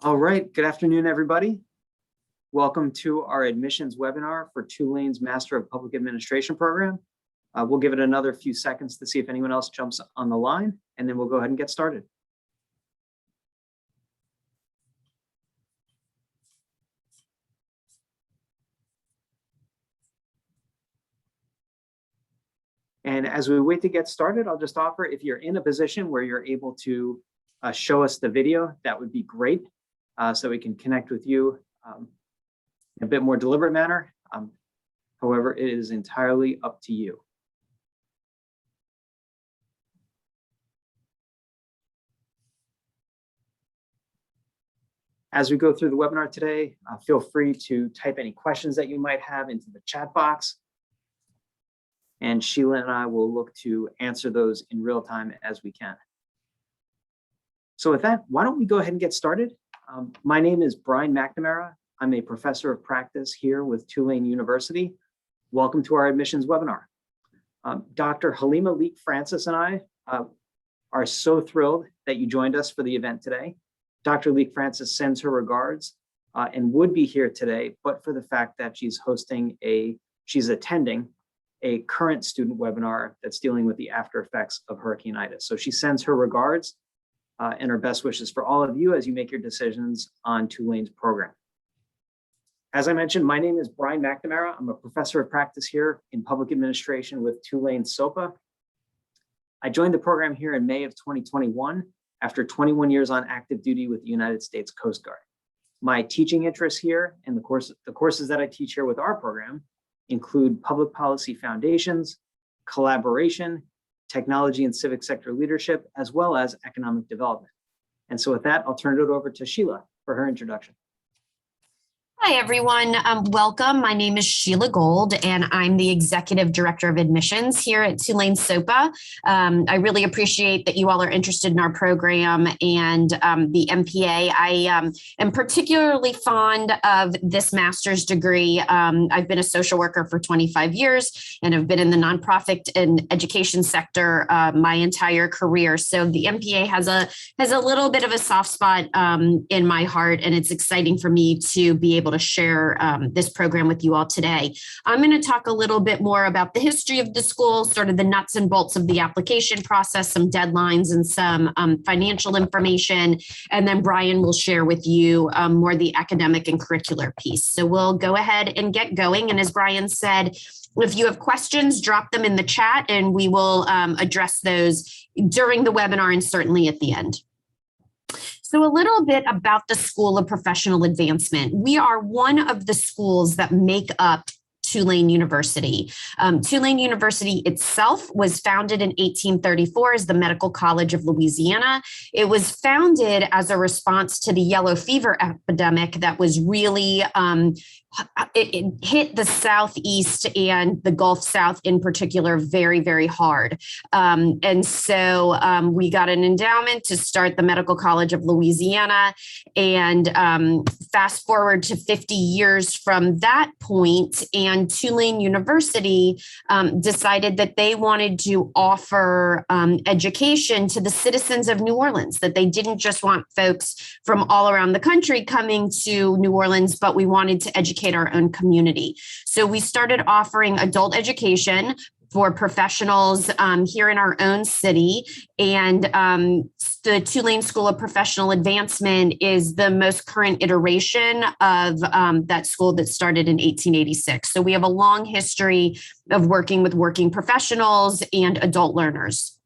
All right, good afternoon, everybody. Welcome to our admissions webinar for Tulane's Master of Public Administration program. We'll give it another few seconds to see if anyone else jumps on the line, and then we'll go ahead and get started. And as we wait to get started, I'll just offer, if you're in a position where you're able to show us the video, that would be great, so we can connect with you in a bit more deliberate manner. However, it is entirely up to you. As we go through the webinar today, feel free to type any questions that you might have into the chat box. And Sheila and I will look to answer those in real time as we can. So with that, why don't we go ahead and get started? My name is Brian McNamara. I'm a professor of practice here with Tulane University. Welcome to our admissions webinar. Dr. Halima Leek-Francis and I are so thrilled that you joined us for the event today. Dr. Leek-Francis sends her regards and would be here today, but for the fact that she's attending a current student webinar that's dealing with the after effects of Hurricane Ida. So she sends her regards and her best wishes for all of you as you make your decisions on Tulane's program. As I mentioned, my name is Brian McNamara. I'm a professor of practice here in public administration with Tulane SOPA. I joined the program here in May of 2021 after 21 years on active duty with the United States Coast Guard. My teaching interests here and the courses that I teach here with our program include public policy foundations, collaboration, technology and civic sector leadership, as well as economic development. And so with that, I'll turn it over to Sheila for her introduction. Hi, everyone. Welcome. My name is Sheila Gold, and I'm the Executive Director of Admissions here at Tulane SOPA. I really appreciate that you all are interested in our program and the MPA. I am particularly fond of this master's degree. I've been a social worker for 25 years and have been in the nonprofit and education sector my entire career. So the MPA has a little bit of a soft spot in my heart, and it's exciting for me to be able to share this program with you all today. I'm going to talk a little bit more about the history of the school, sort of the nuts and bolts of the application process, some deadlines and some financial information. And then Brian will share with you more the academic and curricular piece. So we'll go ahead and get going. And as Brian said, if you have questions, drop them in the chat and we will address those during the webinar and certainly at the end. So a little bit about the School of Professional Advancement. We are one of the schools that make up Tulane University. Tulane University itself was founded in 1834 as the Medical College of Louisiana. It was founded as a response to the yellow fever epidemic that was really it hit the Southeast and the Gulf South in particular very, very hard. And so we got an endowment to start the Medical College of Louisiana. And fast forward to 50 years from that point, and Tulane University decided that they wanted to offer education to the citizens of New Orleans, that they didn't just want folks from all around the country coming to New Orleans, but we wanted to educate our own community. So we started offering adult education for professionals here in our own city. And the Tulane School of Professional Advancement is the most current iteration of that school that started in 1886. So we have a long history of working with working professionals and adult learners.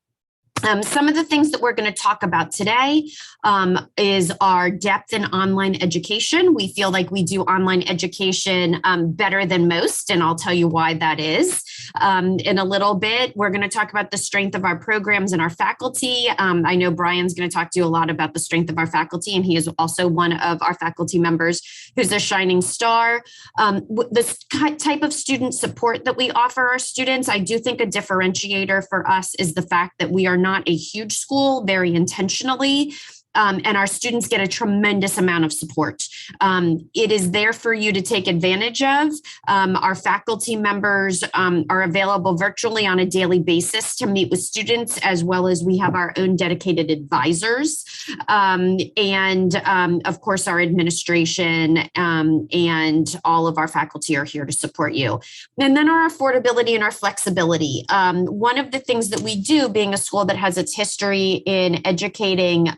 Some of the things that we're going to talk about today is our depth in online education. We feel like we do online education better than most, and I'll tell you why that is. In a little bit, we're going to talk about the strength of our programs and our faculty. I know Brian's going to talk to you a lot about the strength of our faculty, and he is also one of our faculty members who's a shining star. The type of student support that we offer our students, I do think a differentiator for us is the fact that we are not a huge school, very intentionally. and our students get a tremendous amount of support. It is there for you to take advantage of. Our faculty members are available virtually on a daily basis to meet with students, as well as we have our own dedicated advisors. And of course, our administration and all of our faculty are here to support you. And then our affordability and our flexibility. One of the things that we do, being a school that has its history in educating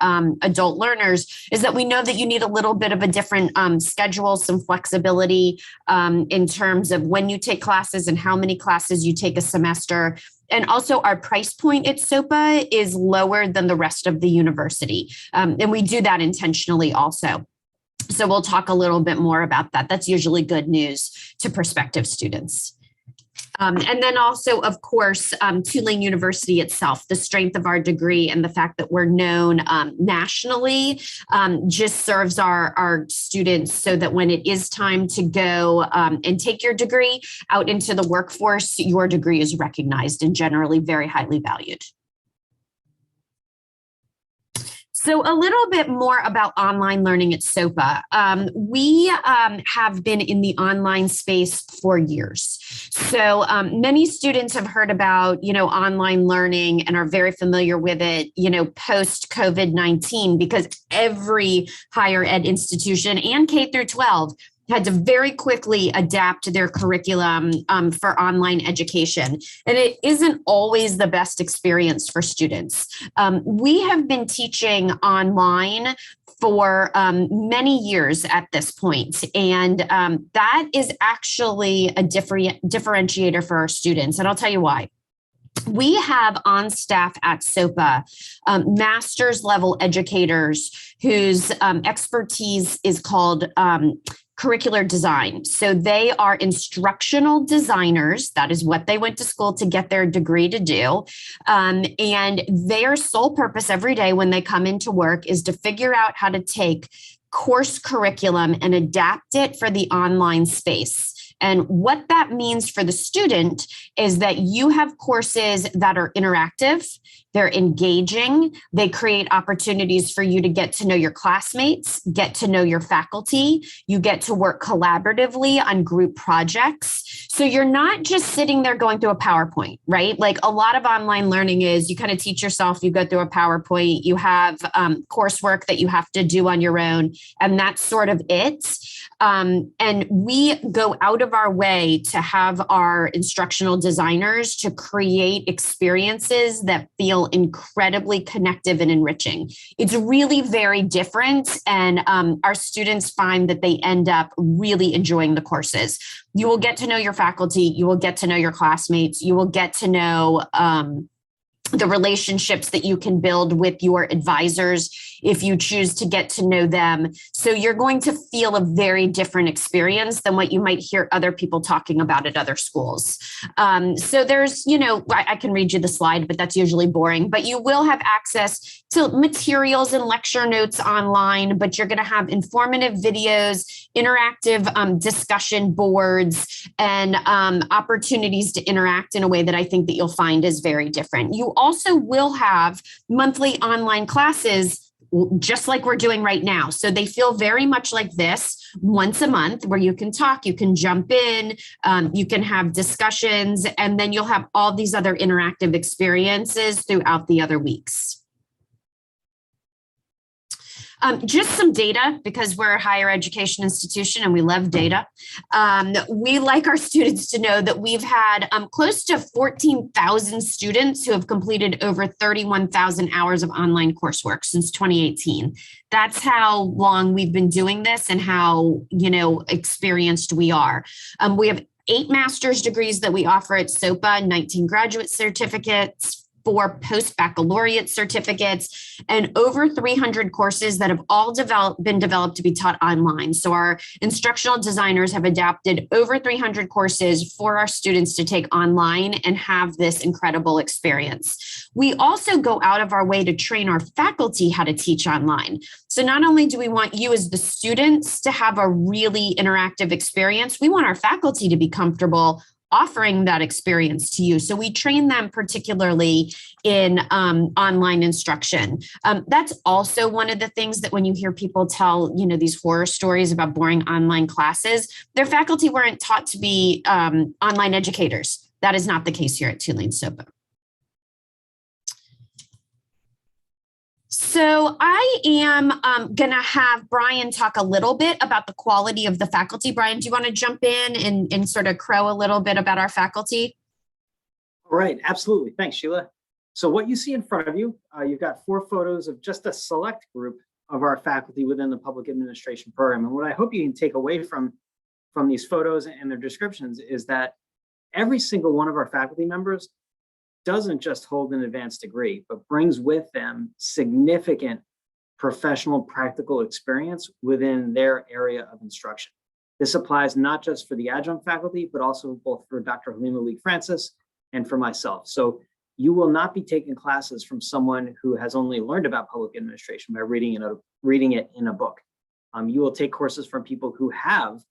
adult learners, is that we know that you need a little bit of a different schedule, some flexibility in terms of when you take classes and how many classes you take a semester. And also our price point at SOPA is lower than the rest of the university. And we do that intentionally also. So we'll talk a little bit more about that. That's usually good news to prospective students. And then also, of course, Tulane University itself, the strength of our degree and the fact that we're known nationally just serves our students so that when it is time to go and take your degree out into the workforce, your degree is recognized and generally very highly valued. So a little bit more about online learning at SOPA. We have been in the online space for years. So many students have heard about, online learning and are very familiar with it, post COVID-19, because every higher ed institution and K through 12 had to very quickly adapt their curriculum for online education. And it isn't always the best experience for students. We have been teaching online for many years at this point. And that is actually a differentiator for our students. And I'll tell you why. We have on staff at SOPA master's level educators whose expertise is called curricular design. So they are instructional designers. That is what they went to school to get their degree to do. And their sole purpose every day when they come into work is to figure out how to take course curriculum and adapt it for the online space. And what that means for the student is that you have courses that are interactive, they're engaging, they create opportunities for you to get to know your classmates, get to know your faculty, you get to work collaboratively on group projects. So you're not just sitting there going through a PowerPoint, right? Like a lot of online learning is you kind of teach yourself, you go through a PowerPoint, you have coursework that you have to do on your own, and that's sort of it. And we go out of our way to have our instructional designers to create experiences that feel incredibly connective and enriching. It's really very different. And our students find that they end up really enjoying the courses. You will get to know your faculty, you will get to know your classmates, you will get to know the relationships that you can build with your advisors if you choose to get to know them. So you're going to feel a very different experience than what you might hear other people talking about at other schools. So there's, I can read you the slide, but that's usually boring, but you will have access to materials and lecture notes online, but you're going to have informative videos, interactive discussion boards, and opportunities to interact in a way that I think that you'll find is very different. You also will have monthly online classes just like we're doing right now. So they feel very much like this once a month where you can talk, you can jump in, you can have discussions, and then you'll have all these other interactive experiences throughout the other weeks. Just some data, because we're a higher education institution and we love data. We like our students to know that we've had close to 14,000 students who have completed over 31,000 hours of online coursework since 2018. That's how long we've been doing this and how, experienced we are. We have 8 master's degrees that we offer at SOPA, 19 graduate certificates, 4 post-baccalaureate certificates, and over 300 courses that have all been developed to be taught online. So our instructional designers have adapted over 300 courses for our students to take online and have this incredible experience. We also go out of our way to train our faculty how to teach online. So not only do we want you as the students to have a really interactive experience, we want our faculty to be comfortable offering that experience to you. So we train them particularly in online instruction. That's also one of the things that when you hear people tell, these horror stories about boring online classes, their faculty weren't taught to be online educators. That is not the case here at Tulane SOPA. So I am going to have Brian talk a little bit about the quality of the faculty. Brian, do you want to jump in and sort of crow a little bit about our faculty? All right, absolutely. Thanks, Sheila. So what you see in front of you, you've got 4 photos of just a select group of our faculty within the public administration program. And what I hope you can take away from these photos and their descriptions is that every single one of our faculty members doesn't just hold an advanced degree, but brings with them significant professional practical experience within their area of instruction. This applies not just for the adjunct faculty, but also both for Dr. Halima Leak-Francis and for myself. So you will not be taking classes from someone who has only learned about public administration by reading it in a book. You will take courses from people who have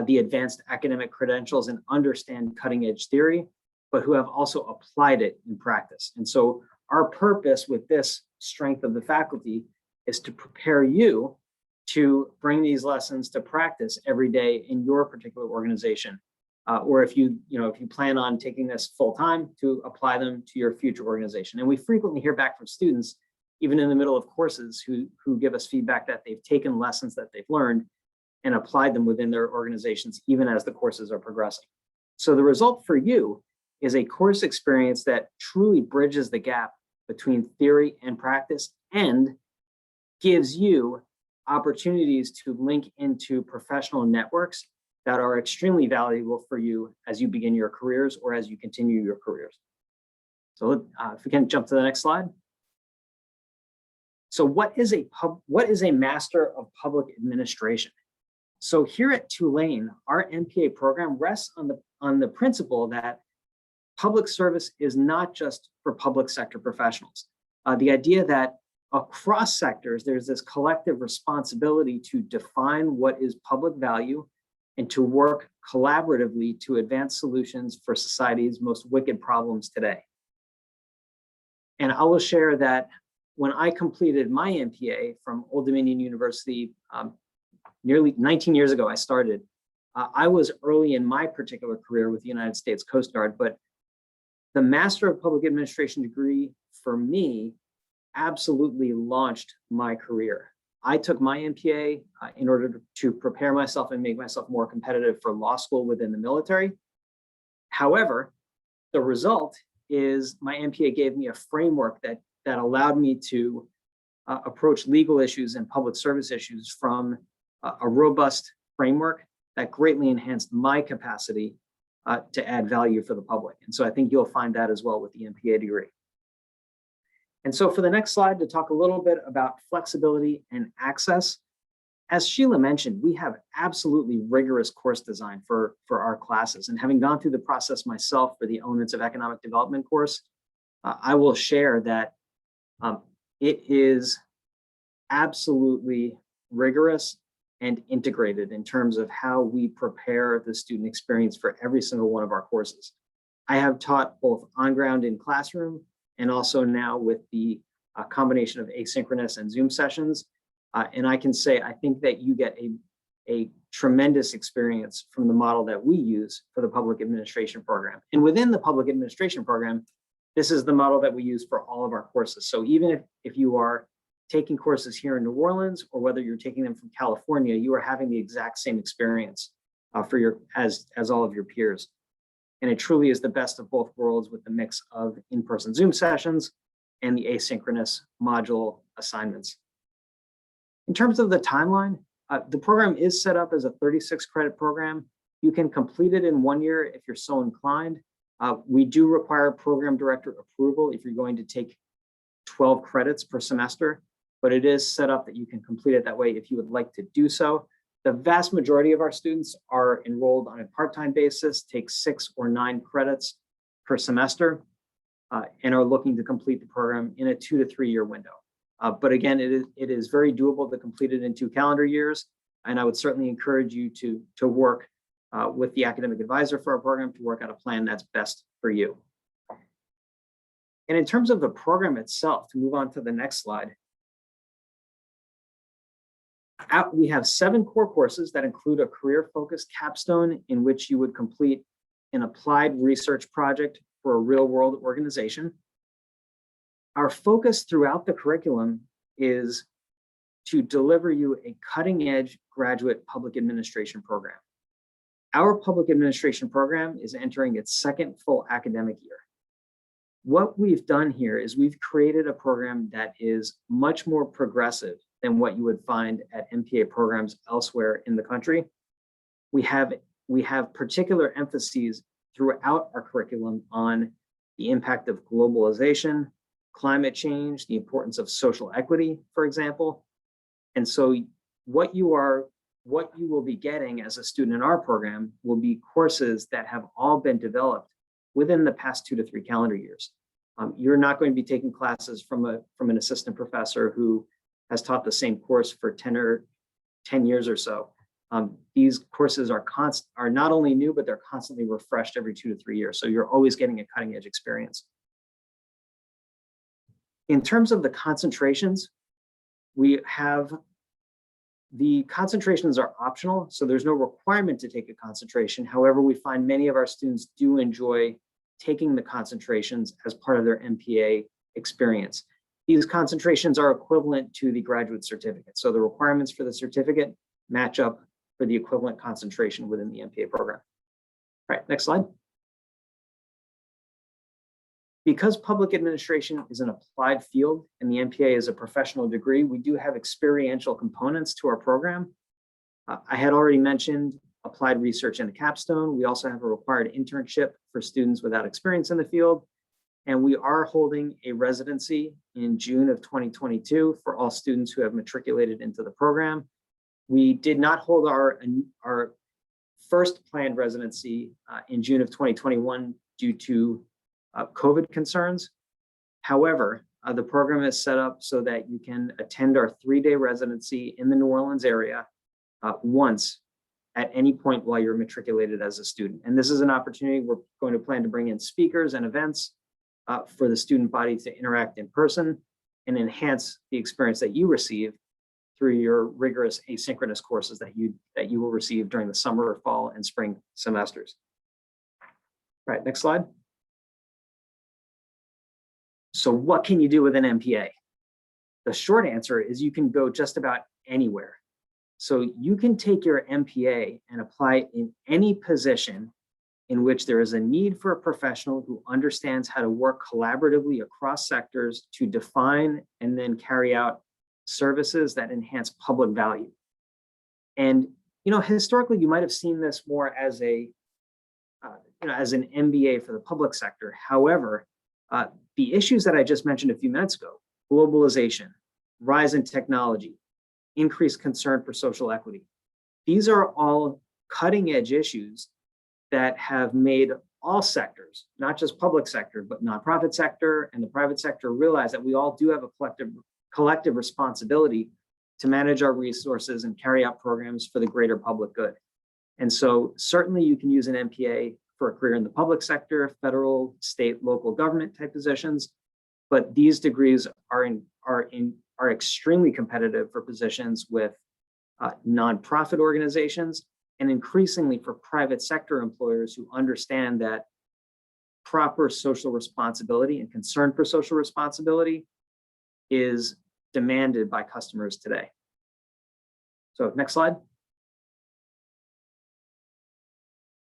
the advanced academic credentials and understand cutting edge theory, but who have also applied it in practice. And so our purpose with this strength of the faculty is to prepare you to bring these lessons to practice every day in your particular organization. Or if you plan on taking this full time, to apply them to your future organization. And we frequently hear back from students, even in the middle of courses, who give us feedback that they've taken lessons that they've learned and applied them within their organizations, even as the courses are progressing. So the result for you is a course experience that truly bridges the gap between theory and practice and gives you opportunities to link into professional networks that are extremely valuable for you as you begin your careers or as you continue your careers. So if we can jump to the next slide. So what is a Master of Public Administration? So here at Tulane, our MPA program rests on the principle that public service is not just for public sector professionals. The idea that across sectors, there's this collective responsibility to define what is public value and to work collaboratively to advance solutions for society's most wicked problems today. And I will share that when I completed my MPA from Old Dominion University, nearly 19 years ago, I started. I was early in my particular career with the United States Coast Guard, but the Master of Public Administration degree for me absolutely launched my career. I took my MPA in order to prepare myself and make myself more competitive for law school within the military. However, the result is my MPA gave me a framework that allowed me to approach legal issues and public service issues from a robust framework that greatly enhanced my capacity to add value for the public. And so I think you'll find that as well with the MPA degree. And so for the next slide, to talk a little bit about flexibility and access. As Sheila mentioned, we have absolutely rigorous course design for our classes. And having gone through the process myself for the Elements of Economic Development course, I will share that it is absolutely rigorous and integrated in terms of how we prepare the student experience for every single one of our courses. I have taught both on ground in classroom and also now with the combination of asynchronous and Zoom sessions. And I can say, I think that you get a tremendous experience from the model that we use for the public administration program. And within the public administration program, this is the model that we use for all of our courses. So even if you are taking courses here in New Orleans, or whether you're taking them from California, you are having the exact same experience as all of your peers. And it truly is the best of both worlds with the mix of in-person Zoom sessions and the asynchronous module assignments. In terms of the timeline, the program is set up as a 36 credit program. You can complete it in 1 year if you're so inclined. We do require program director approval if you're going to take 12 credits per semester, but it is set up that you can complete it that way if you would like to do so. The vast majority of our students are enrolled on a part-time basis, take 6 or 9 credits per semester, and are looking to complete the program in a 2 to 3 year window. But again, it is very doable to complete it in 2 calendar years, and I would certainly encourage you to work with the academic advisor for our program to work out a plan that's best for you. And in terms of the program itself, to move on to the next slide, we have 7 core courses that include a career-focused capstone in which you would complete an applied research project for a real-world organization. Our focus throughout the curriculum is to deliver you a cutting-edge graduate public administration program. Our public administration program is entering its 2nd full academic year. What we've done here is we've created a program that is much more progressive than what you would find at MPA programs elsewhere in the country. We have particular emphases throughout our curriculum on the impact of globalization, climate change, the importance of social equity, for example. And so what you will be getting as a student in our program will be courses that have all been developed within the past 2 to 3 calendar years. You're not going to be taking classes from an assistant professor who has taught the same course for 10 years or so. These courses are not only new, but they're constantly refreshed every 2 to 3 years. So you're always getting a cutting edge experience. In terms of the concentrations, the concentrations are optional, so there's no requirement to take a concentration. However, we find many of our students do enjoy taking the concentrations as part of their MPA experience. These concentrations are equivalent to the graduate certificate. So the requirements for the certificate match up for the equivalent concentration within the MPA program. All right, next slide. Because public administration is an applied field and the MPA is a professional degree, we do have experiential components to our program. I had already mentioned applied research and a capstone. We also have a required internship for students without experience in the field. And we are holding a residency in June of 2022 for all students who have matriculated into the program. We did not hold our first planned residency in June of 2021 due to COVID concerns. However, the program is set up so that you can attend our 3-day residency in the New Orleans area once at any point while you're matriculated as a student. And this is an opportunity we're going to plan to bring in speakers and events for the student body to interact in person and enhance the experience that you receive through your rigorous asynchronous courses that you will receive during the summer, fall, and spring semesters. All right, next slide. So what can you do with an MPA? The short answer is you can go just about anywhere. So you can take your MPA and apply it in any position in which there is a need for a professional who understands how to work collaboratively across sectors to define and then carry out services that enhance public value. And historically, you might have seen this more as an MBA for the public sector. However, the issues that I just mentioned a few minutes ago, globalization, rise in technology, increased concern for social equity, these are all cutting edge issues that have made all sectors, not just public sector, but nonprofit sector and the private sector, realize that we all do have a collective responsibility to manage our resources and carry out programs for the greater public good. And so certainly you can use an MPA for a career in the public sector, federal, state, local government type positions, but these degrees are extremely competitive for positions with nonprofit organizations, and increasingly for private sector employers who understand that proper social responsibility and concern for social responsibility is demanded by customers today. So next slide.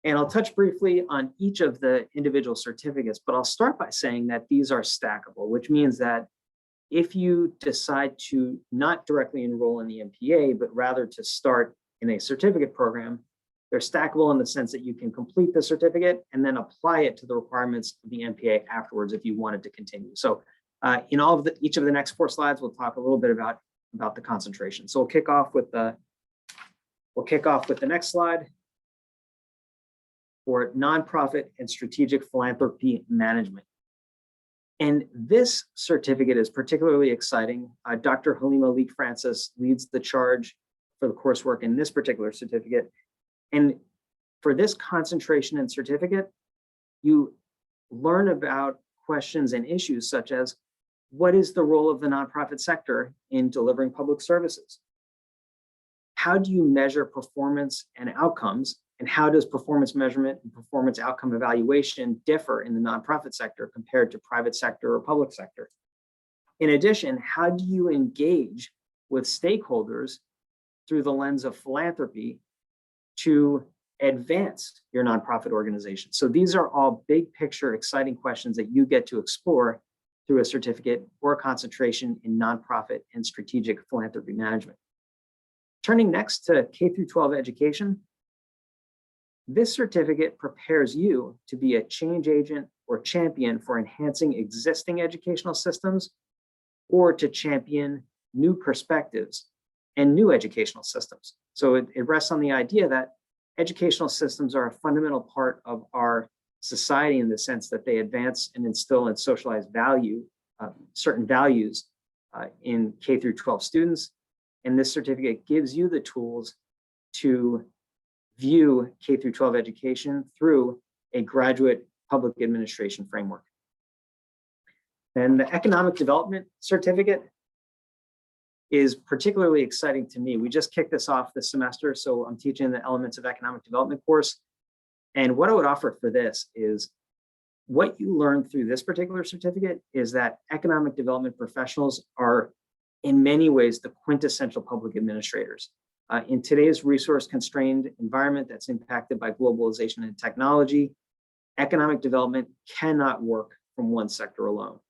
And I'll touch briefly on each of the individual certificates, but I'll start by saying that these are stackable, which means that if you decide to not directly enroll in the MPA, but rather to start in a certificate program, they're stackable in the sense that you can complete the certificate and then apply it to the requirements of the MPA afterwards if you wanted to continue. So in each of the next 4 slides, we'll talk a little bit about the concentration. So we'll kick off with the next slide for nonprofit and strategic philanthropy management. And this certificate is particularly exciting. Dr. Halima Leek-Francis leads the charge for the coursework in this particular certificate. And For this concentration and certificate, you learn about questions and issues such as, what is the role of the nonprofit sector in delivering public services? How do you measure performance and outcomes? And how does performance measurement and performance outcome evaluation differ in the nonprofit sector compared to private sector or public sector? In addition, how do you engage with stakeholders through the lens of philanthropy to advance your nonprofit organization? So these are all big picture, exciting questions that you get to explore through a certificate or a concentration in nonprofit and strategic philanthropy management. Turning next to K through 12 education, this certificate prepares you to be a change agent or champion for enhancing existing educational systems, or to champion new perspectives and new educational systems. So it rests on the idea that educational systems are a fundamental part of our society in the sense that they advance and instill and socialize certain values in K through 12 students. And this certificate gives you the tools to view K through 12 education through a graduate public administration framework. And the economic development certificate is particularly exciting to me. We just kicked this off this semester, so I'm teaching the Elements of Economic Development course. And what I would offer for this is, what you learn through this particular certificate is that economic development professionals are in many ways the quintessential public administrators. In today's resource-constrained environment that's impacted by globalization and technology, economic development cannot work from one sector alone.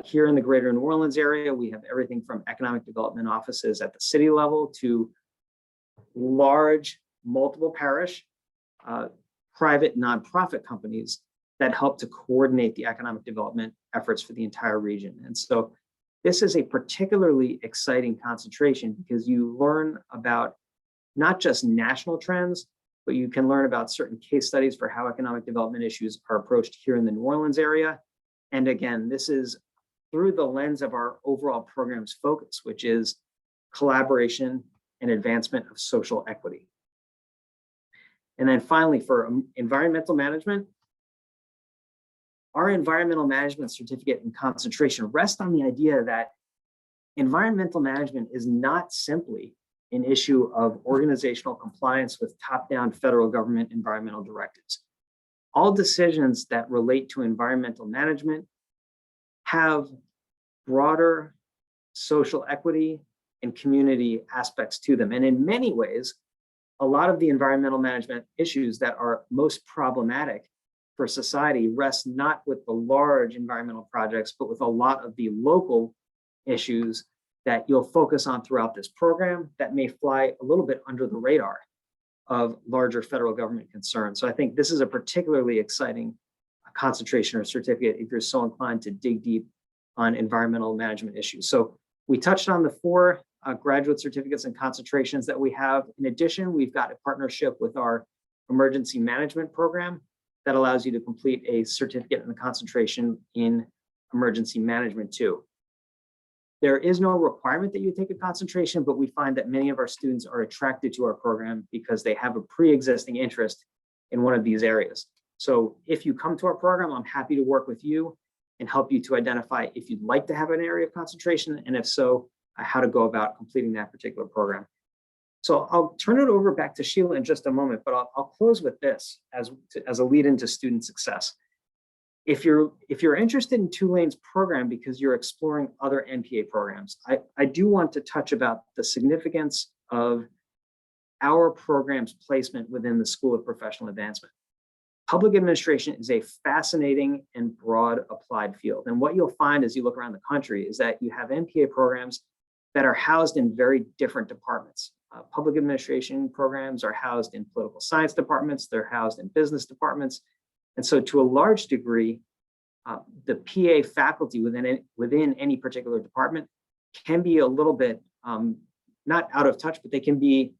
Here in the greater New Orleans area, we have everything from economic development offices at the city level to large, multiple parish, private nonprofit companies that help to coordinate the economic development efforts for the entire region. And so this is a particularly exciting concentration because you learn about not just national trends, but you can learn about certain case studies for how economic development issues are approached here in the New Orleans area. And again, this is through the lens of our overall program's focus, which is collaboration and advancement of social equity. And then finally, for environmental management, our environmental management certificate and concentration rest on the idea that environmental management is not simply an issue of organizational compliance with top-down federal government environmental directives. All decisions that relate to environmental management have broader social equity and community aspects to them. And in many ways, a lot of the environmental management issues that are most problematic for society rest not with the large environmental projects, but with a lot of the local issues that you'll focus on throughout this program that may fly a little bit under the radar of larger federal government concerns. So I think this is a particularly exciting concentration or certificate if you're so inclined to dig deep on environmental management issues. So we touched on the 4 graduate certificates and concentrations that we have. In addition, we've got a partnership with our emergency management program that allows you to complete a certificate and a concentration in emergency management too. There is no requirement that you take a concentration, but we find that many of our students are attracted to our program because they have a pre-existing interest in one of these areas. So if you come to our program, I'm happy to work with you and help you to identify if you'd like to have an area of concentration, and if so, how to go about completing that particular program. So I'll turn it over back to Sheila in just a moment, but I'll close with this as a lead into student success. If you're interested in Tulane's program because you're exploring other NPA programs, I do want to touch about the significance of our program's placement within the School of Professional Advancement. Public administration is a fascinating and broad applied field. And what you'll find as you look around the country is that you have NPA programs that are housed in very different departments. Public administration programs are housed in political science departments, they're housed in business departments. And so to a large degree, the PA faculty within any particular department can be a little bit not out of touch, but they can be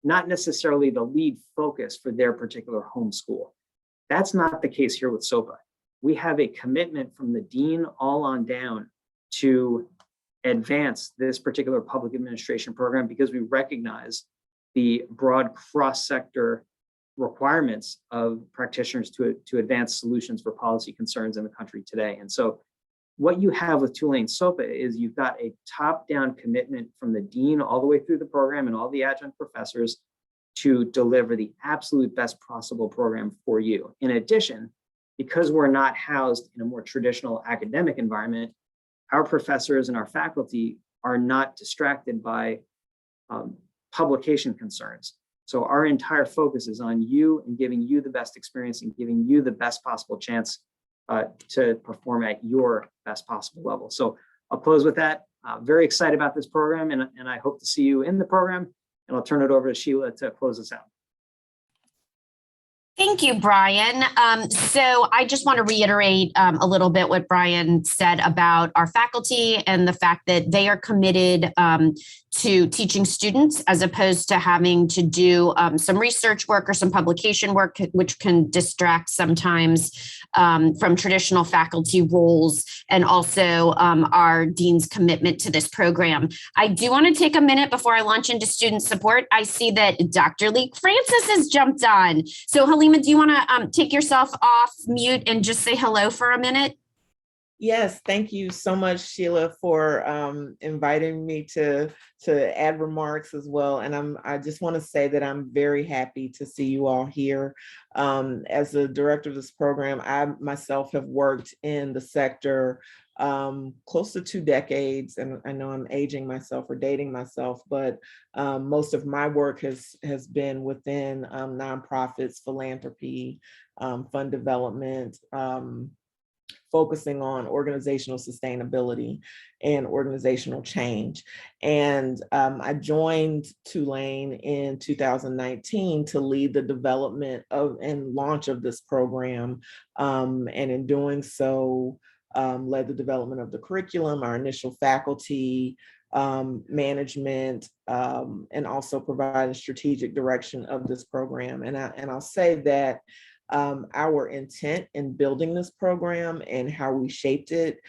not necessarily the lead focus for their particular home school. That's not the case here with SOPA. We have a commitment from the dean all on down to advance this particular public administration program because we recognize the broad cross-sector requirements of practitioners to advance solutions for policy concerns in the country today. And so what you have with Tulane SOPA is you've got a top-down commitment from the dean all the way through the program and all the adjunct professors to deliver the absolute best possible program for you. In addition, because we're not housed in a more traditional academic environment, our professors and our faculty are not distracted by publication concerns. So our entire focus is on you and giving you the best experience and giving you the best possible chance to perform at your best possible level. So I'll close with that. Very excited about this program, and I hope to see you in the program. And I'll turn it over to Sheila to close us out. Thank you, Brian. So I just want to reiterate a little bit what Brian said about our faculty and the fact that they are committed to teaching students as opposed to having to do some research work or some publication work, which can distract sometimes from traditional faculty roles, and also our dean's commitment to this program. I do want to take a minute before I launch into student support. I see that Dr. Lee Francis has jumped on. So Halima, do you want to take yourself off mute and just say hello for a minute? Yes, thank you so much, Sheila, for inviting me to add remarks as well. And I just want to say that I'm very happy to see you all here. As the director of this program, I myself have worked in the sector close to 2 decades, and I know I'm aging myself or dating myself, but most of my work has been within nonprofits, philanthropy, fund development, focusing on organizational sustainability and organizational change. And I joined Tulane in 2019 to lead the development of and launch of this program. And in doing so, led the development of the curriculum, our initial faculty, management, and also provided strategic direction of this program. And I'll say that our intent in building this program and how we shaped it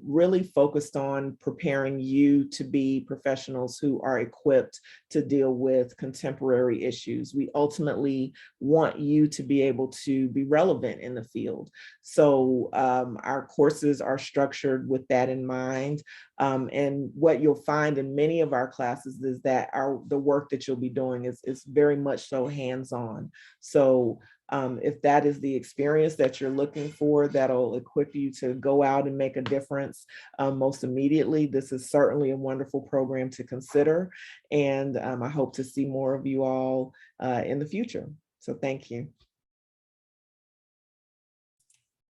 really focused on preparing you to be professionals who are equipped to deal with contemporary issues. We ultimately want you to be able to be relevant in the field. So our courses are structured with that in mind. And what you'll find in many of our classes is that the work that you'll be doing is very much so hands-on. So if that is the experience that you're looking for, that'll equip you to go out and make a difference most immediately, this is certainly a wonderful program to consider. And I hope to see more of you all in the future. So thank you.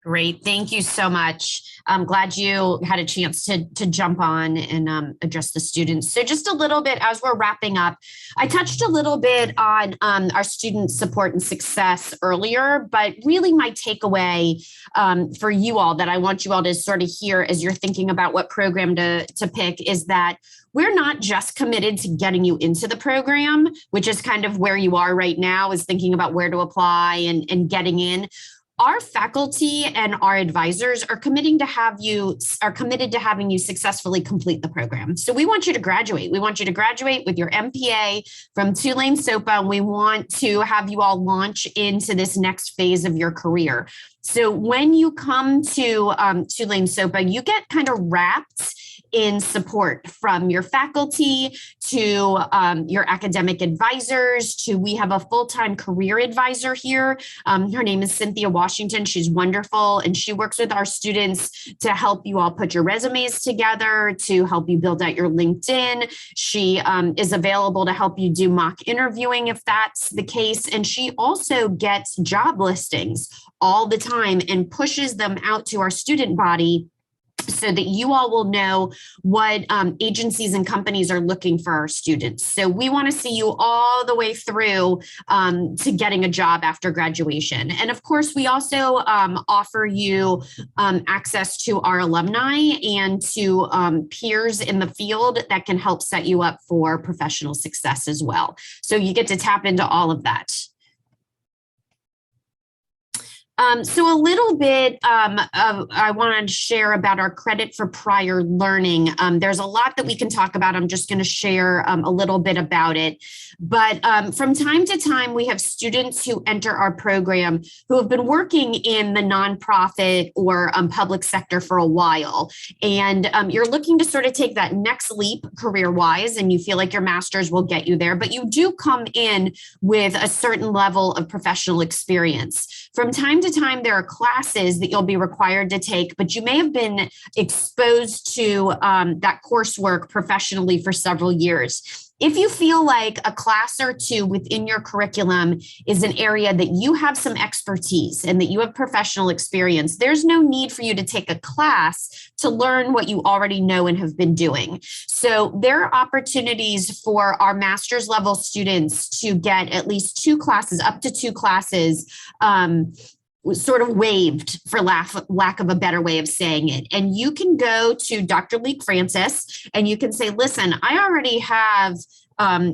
Great. Thank you so much. I'm glad you had a chance to jump on and address the students. So just a little bit as we're wrapping up, I touched a little bit on our student support and success earlier, but really my takeaway for you all that I want you all to sort of hear as you're thinking about what program to pick is that we're not just committed to getting you into the program, which is kind of where you are right now, is thinking about where to apply and getting in. Our faculty and our advisors are committed to having you successfully complete the program. So we want you to graduate. We want you to graduate with your MPA from Tulane SOPA, and we want to have you all launch into this next phase of your career. So when you come to Tulane SOPA, you get kind of wrapped in support from your faculty to your academic advisors to we have a full-time career advisor here. Her name is Cynthia Washington. She's wonderful, and she works with our students to help you all put your resumes together, to help you build out your LinkedIn. She is available to help you do mock interviewing if that's the case. And she also gets job listings all the time and pushes them out to our student body so that you all will know what agencies and companies are looking for our students. So we want to see you all the way through to getting a job after graduation. And of course, we also offer you access to our alumni and to peers in the field that can help set you up for professional success as well. So you get to tap into all of that. So a little bit I wanted to share about our credit for prior learning. There's a lot that we can talk about. I'm just going to share a little bit about it. But from time to time, we have students who enter our program who have been working in the nonprofit or public sector for a while. And you're looking to sort of take that next leap career-wise, and you feel like your master's will get you there. But you do come in with a certain level of professional experience. From time to time, there are classes that you'll be required to take, but you may have been exposed to that coursework professionally for several years. If you feel like a class or two within your curriculum is an area that you have some expertise and that you have professional experience, there's no need for you to take a class to learn what you already know and have been doing. So there are opportunities for our master's level students to get at least 2 classes, up to 2 classes, sort of waived, for lack of a better way of saying it. And you can go to Dr. Leek Francis and you can say, listen, I already have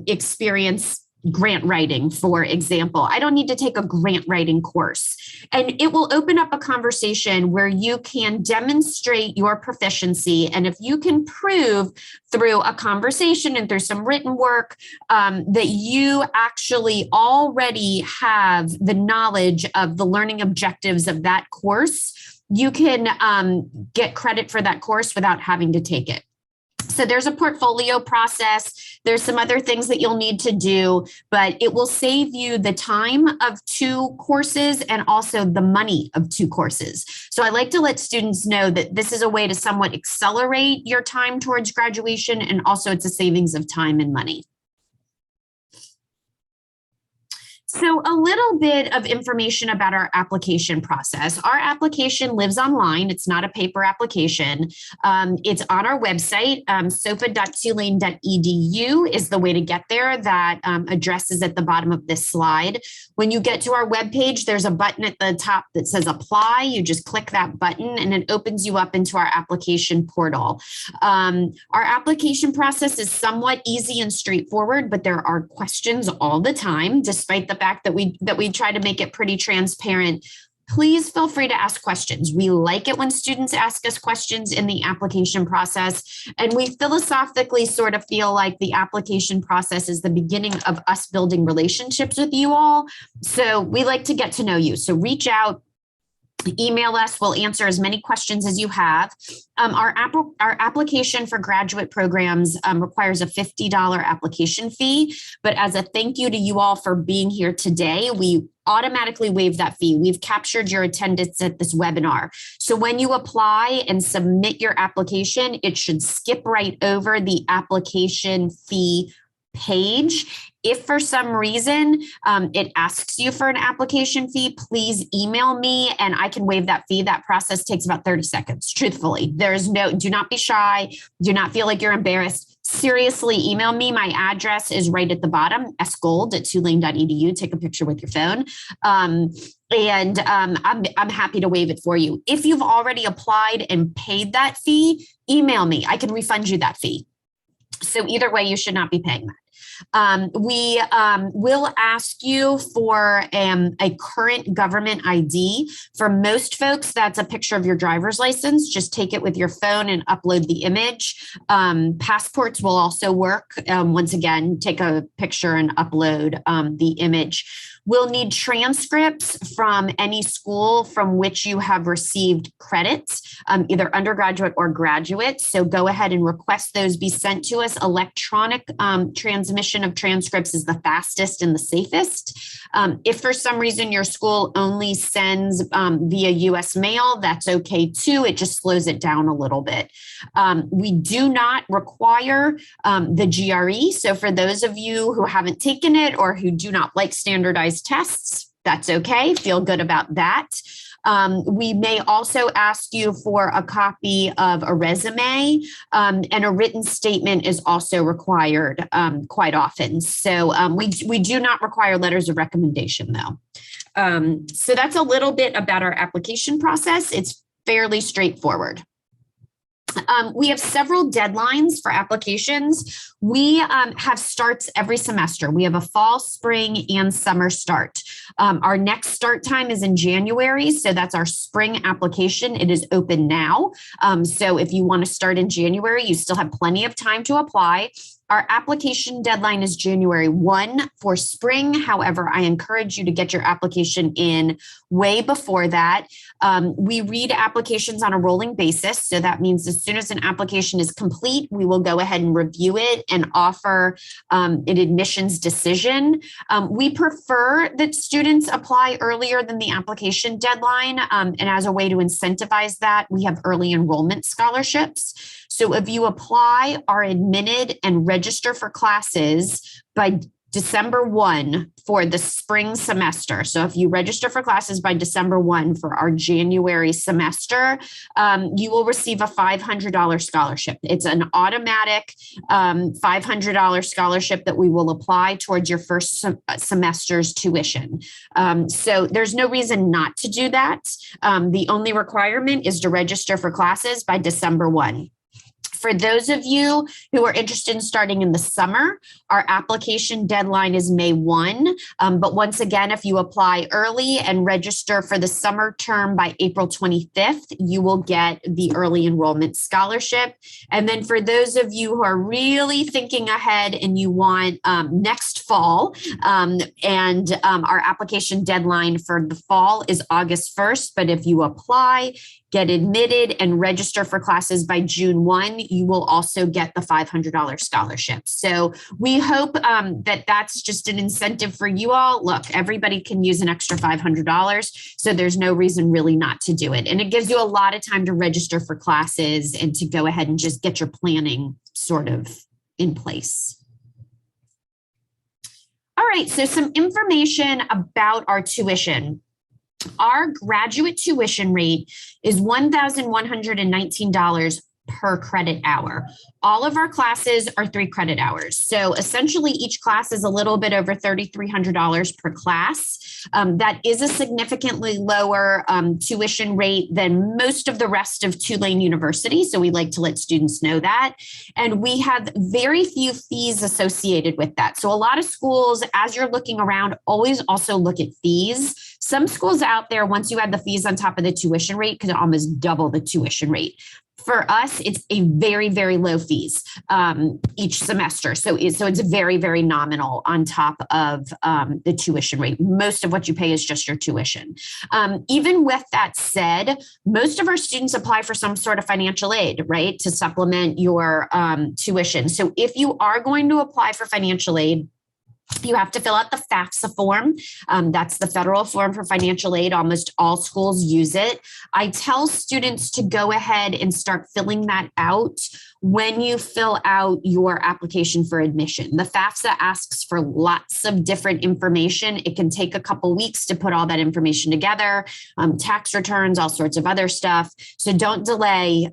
experience grant writing, for example. I don't need to take a grant writing course. And it will open up a conversation where you can demonstrate your proficiency. And if you can prove through a conversation and through some written work that you actually already have the knowledge of the learning objectives of that course, you can get credit for that course without having to take it. So there's a portfolio process. There's some other things that you'll need to do, but it will save you the time of 2 courses and also the money of 2 courses. So I like to let students know that this is a way to somewhat accelerate your time towards graduation, and also it's a savings of time and money. So a little bit of information about our application process. Our application lives online. It's not a paper application. It's on our website. sopa.tulane.edu is the way to get there. That address is at the bottom of this slide. When you get to our webpage, there's a button at the top that says apply. You just click that button and it opens you up into our application portal. Our application process is somewhat easy and straightforward, but there are questions all the time, despite the fact that we try to make it pretty transparent. Please feel free to ask questions. We like it when students ask us questions in the application process, and we philosophically sort of feel like the application process is the beginning of us building relationships with you all. So we like to get to know you. So reach out, email us. We'll answer as many questions as you have. Our application for graduate programs requires a $50 application fee, but as a thank you to you all for being here today, we automatically waive that fee. We've captured your attendance at this webinar. So when you apply and submit your application, it should skip right over the application fee page. If for some reason it asks you for an application fee, please email me and I can waive that fee. That process takes about 30 seconds, truthfully. Do not be shy. Do not feel like you're embarrassed. Seriously, email me. My address is right at the bottom, sgold@tulane.edu. Take a picture with your phone. I'm happy to waive it for you. If you've already applied and paid that fee, email me. I can refund you that fee. So either way, you should not be paying that. We will ask you for a current government ID. For most folks, that's a picture of your driver's license. Just take it with your phone and upload the image. Passports will also work. Once again, take a picture and upload the image. We'll need transcripts from any school from which you have received credits, either undergraduate or graduate. So go ahead and request those be sent to us. Electronic transmission of transcripts is the fastest and the safest. If for some reason your school only sends via US mail, that's okay too. It just slows it down a little bit. We do not require the GRE. So for those of you who haven't taken it or who do not like standardized tests, that's okay. Feel good about that. We may also ask you for a copy of a resume, and a written statement is also required quite often. So we do not require letters of recommendation though. So that's a little bit about our application process. It's fairly straightforward. We have several deadlines for applications. We have starts every semester. We have a fall, spring, and summer start. Our next start time is in January, so that's our spring application. It is open now. So if you want to start in January, you still have plenty of time to apply. Our application deadline is January 1 for spring. However, I encourage you to get your application in way before that. We read applications on a rolling basis. So that means as soon as an application is complete, we will go ahead and review it and offer an admissions decision. We prefer that students apply earlier than the application deadline. And as a way to incentivize that, we have early enrollment scholarships. So if you apply, are admitted, and register for classes by December 1 for the spring semester. So if you register for classes by December 1 for our January semester, you will receive a $500 scholarship. It's an automatic $500 scholarship that we will apply towards your first semester's tuition. So there's no reason not to do that. The only requirement is to register for classes by December 1. For those of you who are interested in starting in the summer, our application deadline is May 1. But once again, if you apply early and register for the summer term by April 25th, you will get the early enrollment scholarship. And then for those of you who are really thinking ahead and you want next fall, our application deadline for the fall is August 1st. But if you apply, get admitted, and register for classes by June 1, you will also get the $500 scholarship. So we hope that that's just an incentive for you all. Look, everybody can use an extra $500, so there's no reason really not to do it. And it gives you a lot of time to register for classes and to go ahead and just get your planning sort of in place. All right, so some information about our tuition. Our graduate tuition rate is $1,119 per credit hour. All of our classes are 3 credit hours. So essentially each class is a little bit over $3,300 per class. That is a significantly lower tuition rate than most of the rest of Tulane University. So we like to let students know that. And we have very few fees associated with that. So a lot of schools, as you're looking around, always also look at fees. Some schools out there, once you add the fees on top of the tuition rate, can almost double the tuition rate. For us, it's a very, very low fees each semester. So it's very, very nominal on top of the tuition rate. Most of what you pay is just your tuition. Even with that said, most of our students apply for some sort of financial aid, right, to supplement your tuition. So if you are going to apply for financial aid, you have to fill out the FAFSA form. That's the federal form for financial aid. Almost all schools use it. I tell students to go ahead and start filling that out when you fill out your application for admission. The FAFSA asks for lots of different information. It can take a couple weeks to put all that information together, tax returns, all sorts of other stuff. So don't delay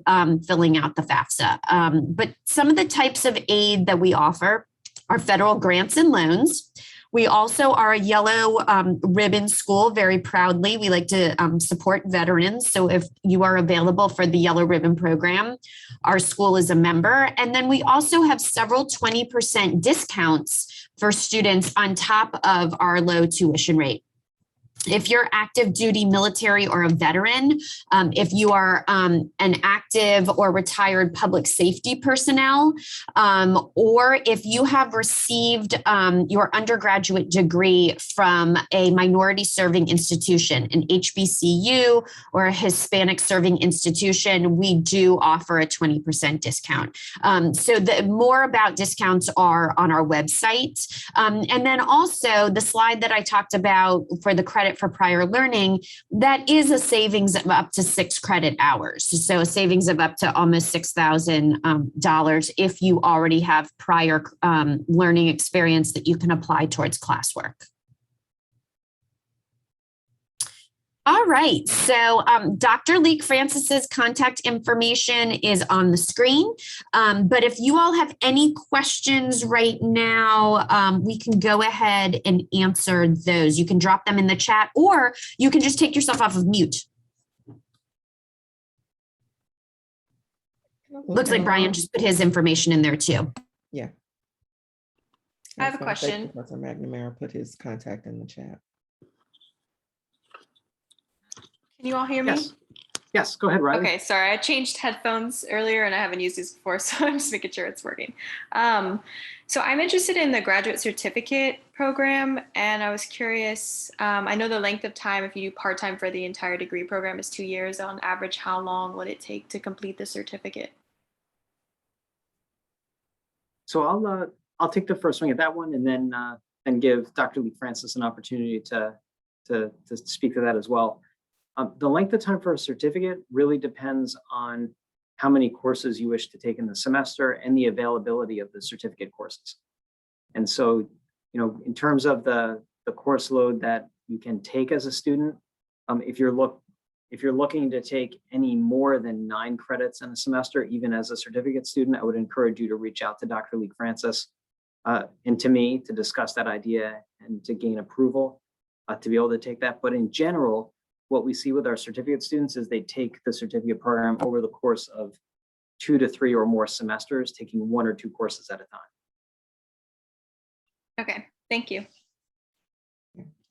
filling out the FAFSA. But some of the types of aid that we offer are federal grants and loans. We also are a yellow ribbon school, very proudly. We like to support veterans. So if you are available for the yellow ribbon program, our school is a member. And then we also have several 20% discounts for students on top of our low tuition rate. If you're active duty military or a veteran, if you are an active or retired public safety personnel, or if you have received your undergraduate degree from a minority serving institution, an HBCU or a Hispanic serving institution, we do offer a 20% discount. So the more about discounts are on our website. And then also the slide that I talked about for the credit for prior learning, that is a savings of up to 6 credit hours. So a savings of up to almost $6,000 if you already have prior learning experience that you can apply towards classwork. All right, so Dr. Leek Francis's contact information is on the screen, but if you all have any questions right now, we can go ahead and answer those. You can drop them in the chat, or you can just take yourself off of mute. Looks like Brian just put his information in there too. Yeah. I have a That's fine. question. Professor McNamara put his contact in the chat. Can you all hear me? Yes. Yes, go ahead, Riley. Okay, sorry. I changed headphones earlier and I haven't used these before, so I'm just making sure it's working. So I'm interested in the graduate certificate program, and I was curious, I know the length of time, if you do part-time for the entire degree program, is 2 years. On average, how long would it take to complete the certificate? So I'll take the first swing at that one, and then give Dr. Lee Francis an opportunity to speak to that as well. The length of time for a certificate really depends on how many courses you wish to take in the semester and the availability of the certificate courses. And so, in terms of the course load that you can take as a student, if you're looking to take any more than 9 credits in a semester, even as a certificate student, I would encourage you to reach out to Dr. Lee Francis and to me to discuss that idea and to gain approval to be able to take that. But in general, what we see with our certificate students is they take the certificate program over the course of 2 to 3 or more semesters, taking 1 or 2 courses at a time. Okay, thank you.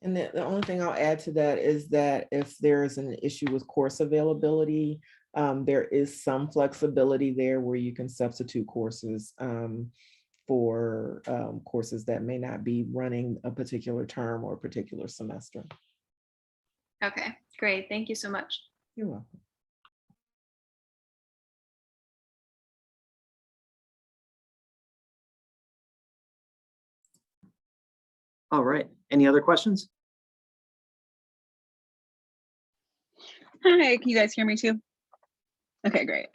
And the only thing I'll add to that is that if there's an issue with course availability, there is some flexibility there where you can substitute courses for courses that may not be running a particular term or a particular semester. Okay, great. Thank you so much. You're welcome. All right, any other questions? Hi, can you guys hear me too? Okay, great.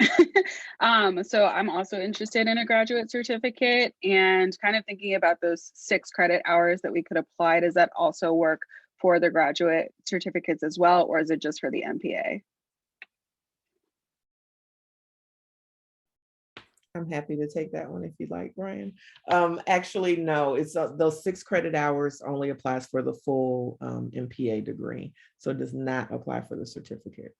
So I'm also interested in a graduate certificate and kind of thinking about those 6 credit hours that we could apply. Does that also work for the graduate certificates as well, or is it just for the MPA? I'm happy to take that one if you'd like, Brian. Actually, no, it's those 6 credit hours only applies for the full MPA degree. So it does not apply for the certificate.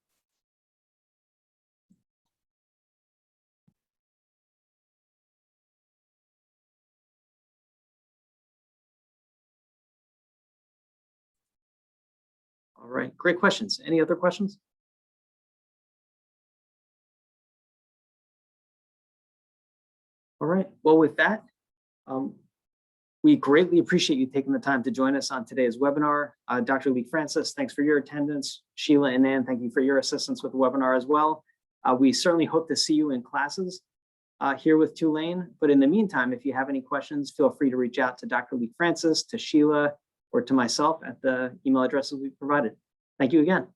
All right, great questions. Any other questions? All right, well, with that, we greatly appreciate you taking the time to join us on today's webinar. Dr. Lee Francis, thanks for your attendance. Sheila and Ann, thank you for your assistance with the webinar as well. We certainly hope to see you in classes here with Tulane, but in the meantime, if you have any questions, feel free to reach out to Dr. Lee Francis, to Sheila, or to myself at the email addresses we provided. Thank you again.